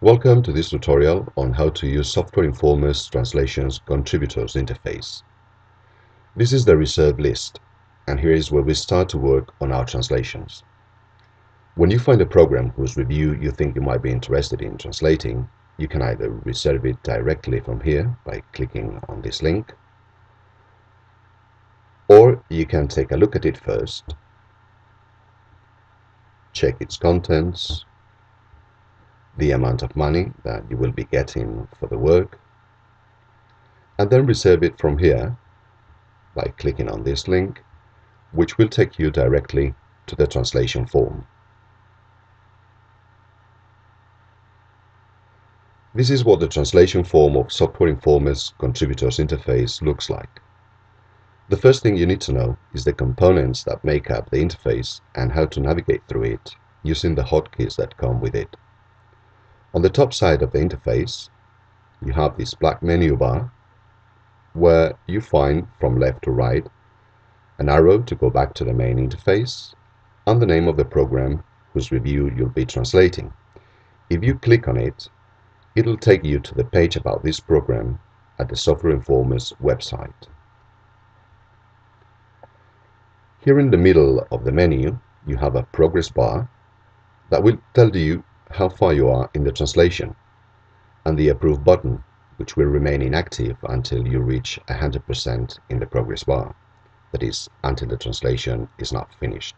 Welcome to this tutorial on how to use Software Informer's Translations Contributors interface. This is the reserved list, and here is where we start to work on our translations. When you find a program whose review you think you might be interested in translating, you can either reserve it directly from here by clicking on this link, or you can take a look at it first, check its contents, the amount of money that you will be getting for the work, and then reserve it from here by clicking on this link, which will take you directly to the translation form. This is what the translation form of Software Informer's Contributors interface looks like. The first thing you need to know is the components that make up the interface and how to navigate through it using the hotkeys that come with it. On the top side of the interface, you have this black menu bar where you find from left to right an arrow to go back to the main interface and the name of the program whose review you'll be translating. If you click on it, it'll take you to the page about this program at the Software Informer's website. Here in the middle of the menu, you have a progress bar that will tell you how far you are in the translation, and the approve button, which will remain inactive until you reach 100% in the progress bar, that is, until the translation is not finished.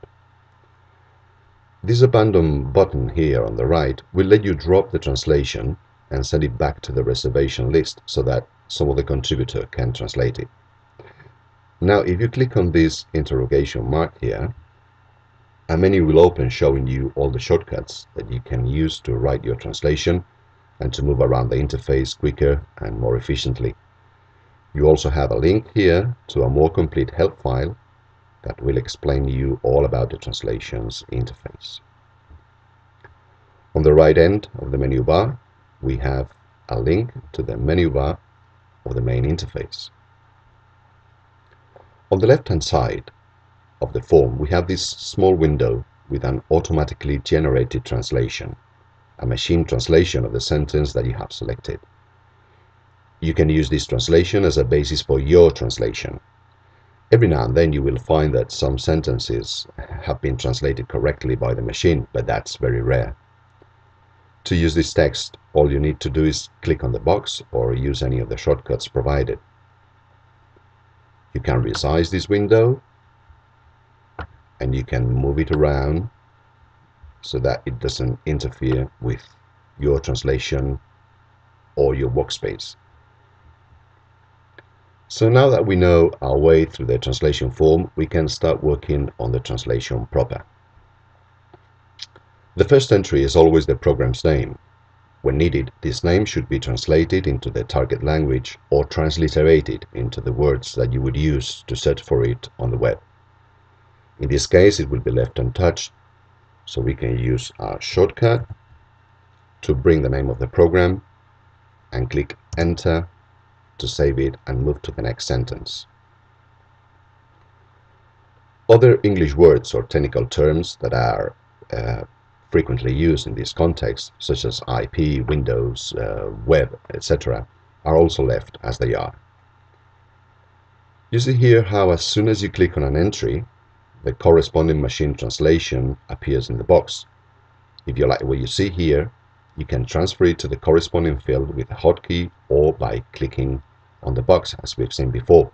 This abandon button here on the right will let you drop the translation and send it back to the reservation list so that some other contributor can translate it. Now, if you click on this interrogation mark here, a menu will open showing you all the shortcuts that you can use to write your translation and to move around the interface quicker and more efficiently. You also have a link here to a more complete help file that will explain to you all about the translations interface. On the right end of the menu bar, we have a link to the menu bar of the main interface. On the left-hand side of the form, we have this small window with an automatically generated translation, a machine translation of the sentence that you have selected. You can use this translation as a basis for your translation. Every now and then you will find that some sentences have been translated correctly by the machine, but that's very rare. To use this text, all you need to do is click on the box or use any of the shortcuts provided. You can resize this window and you can move it around so that it doesn't interfere with your translation or your workspace. So now that we know our way through the translation form, we can start working on the translation proper. The first entry is always the program's name. When needed, this name should be translated into the target language or transliterated into the words that you would use to search for it on the web. In this case, it will be left untouched, so we can use our shortcut to bring the name of the program and click Enter to save it and move to the next sentence. Other English words or technical terms that are frequently used in this context, such as IP, Windows, web, etc., are also left as they are. You see here how as soon as you click on an entry, the corresponding machine translation appears in the box. If you like what you see here, you can transfer it to the corresponding field with a hotkey or by clicking on the box as we've seen before.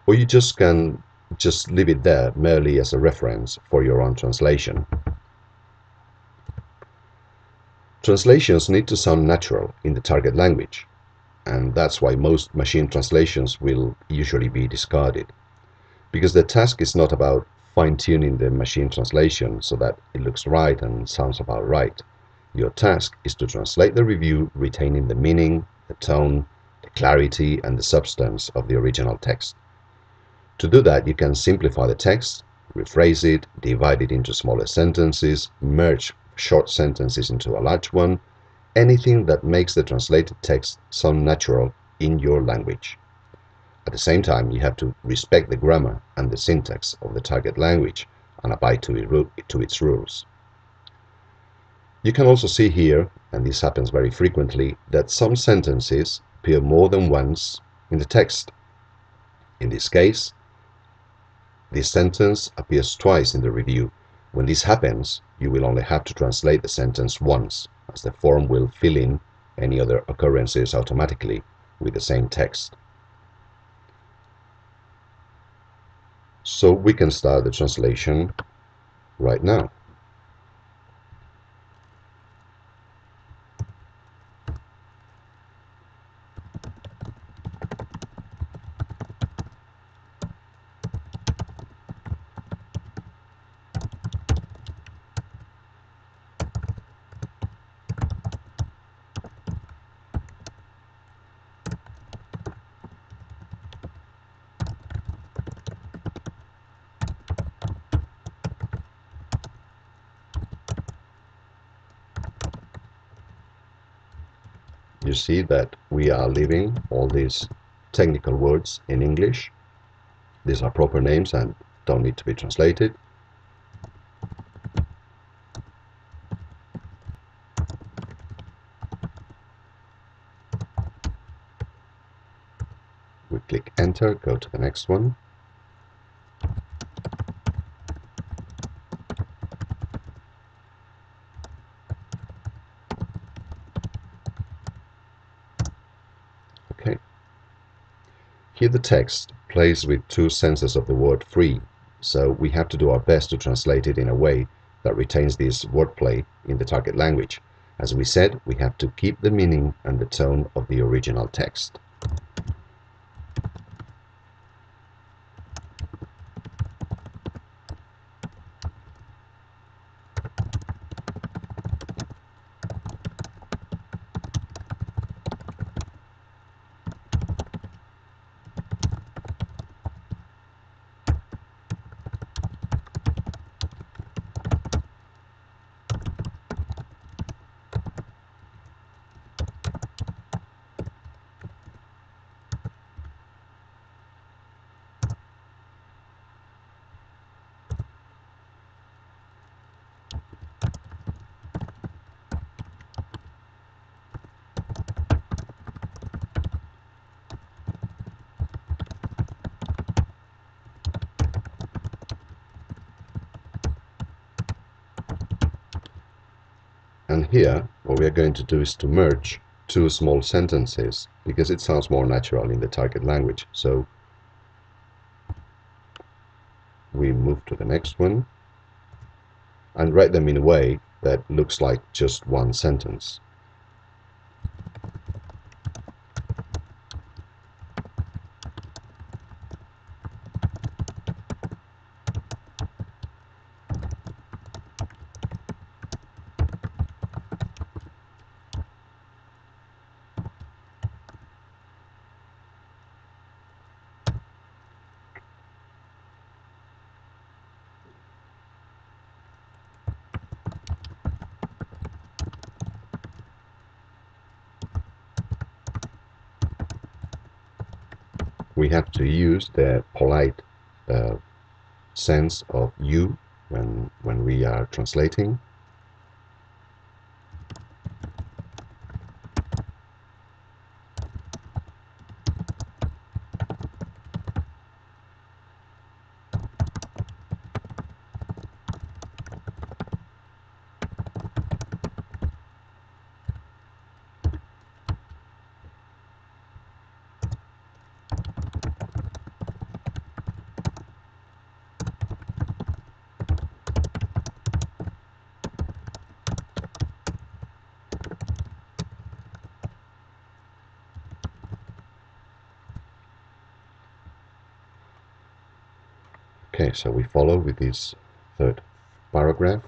Or you can just leave it there merely as a reference for your own translation. Translations need to sound natural in the target language, and that's why most machine translations will usually be discarded, because the task is not about fine-tuning the machine translation so that it looks right and sounds about right. Your task is to translate the review retaining the meaning, the tone, the clarity, and the substance of the original text. To do that, you can simplify the text, rephrase it, divide it into smaller sentences, merge short sentences into a large one, anything that makes the translated text sound natural in your language. At the same time, you have to respect the grammar and the syntax of the target language and abide to its rules. You can also see here, and this happens very frequently, that some sentences appear more than once in the text. In this case, this sentence appears twice in the review. When this happens, you will only have to translate the sentence once, as the form will fill in any other occurrences automatically with the same text. So we can start the translation right now. You see that we are leaving all these technical words in English. These are proper names and don't need to be translated. We click enter, go to the next one. Okay. Here the text plays with two senses of the word free, so we have to do our best to translate it in a way that retains this wordplay in the target language. As we said, we have to keep the meaning and the tone of the original text. And here, what we are going to do is to merge two small sentences because it sounds more natural in the target language. So we move to the next one and write them in a way that looks like just one sentence. We have to use the polite sense of you when we are translating. Okay, so we follow with this third paragraph.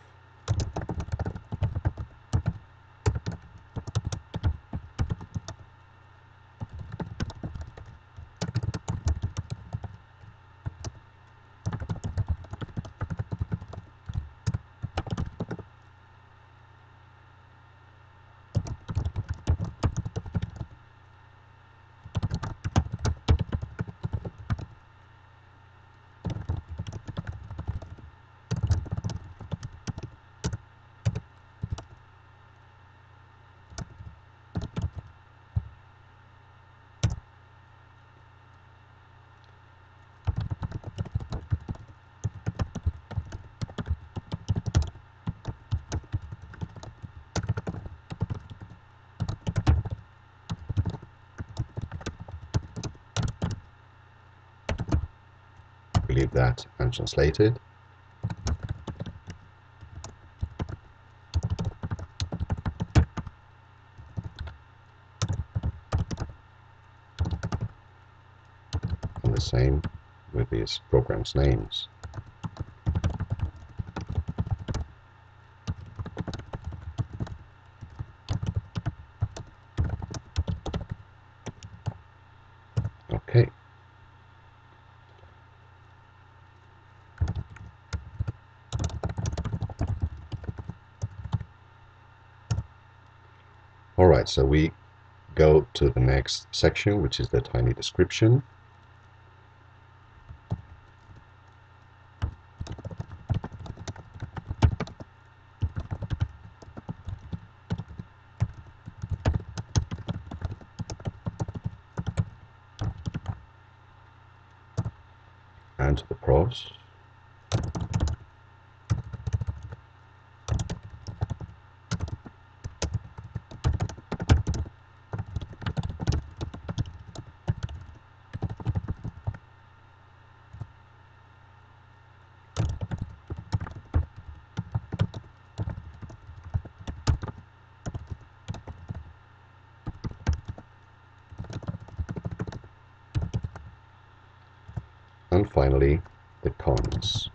that and translate it. And the same with these programs' names. Okay. Alright, so we go to the next section, which is the tiny description. And the pros. And finally, the cons.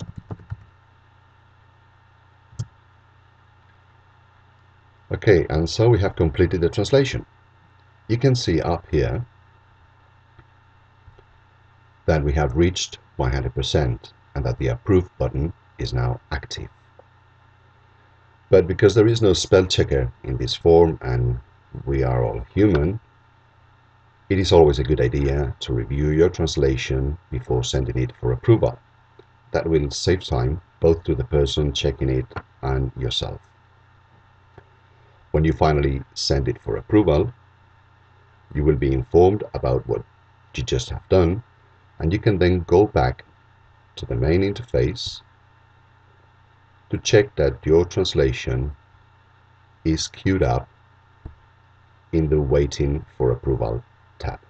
Okay, and so we have completed the translation. You can see up here that we have reached 100% and that the approve button is now active. But because there is no spell checker in this form and we are all human, it is always a good idea to review your translation before sending it for approval. That will save time both to the person checking it and yourself. When you finally send it for approval, you will be informed about what you just have done, and you can then go back to the main interface to check that your translation is queued up in the Waiting for Approval tab.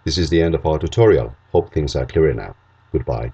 This is the end of our tutorial. Hope things are clearer now. Goodbye.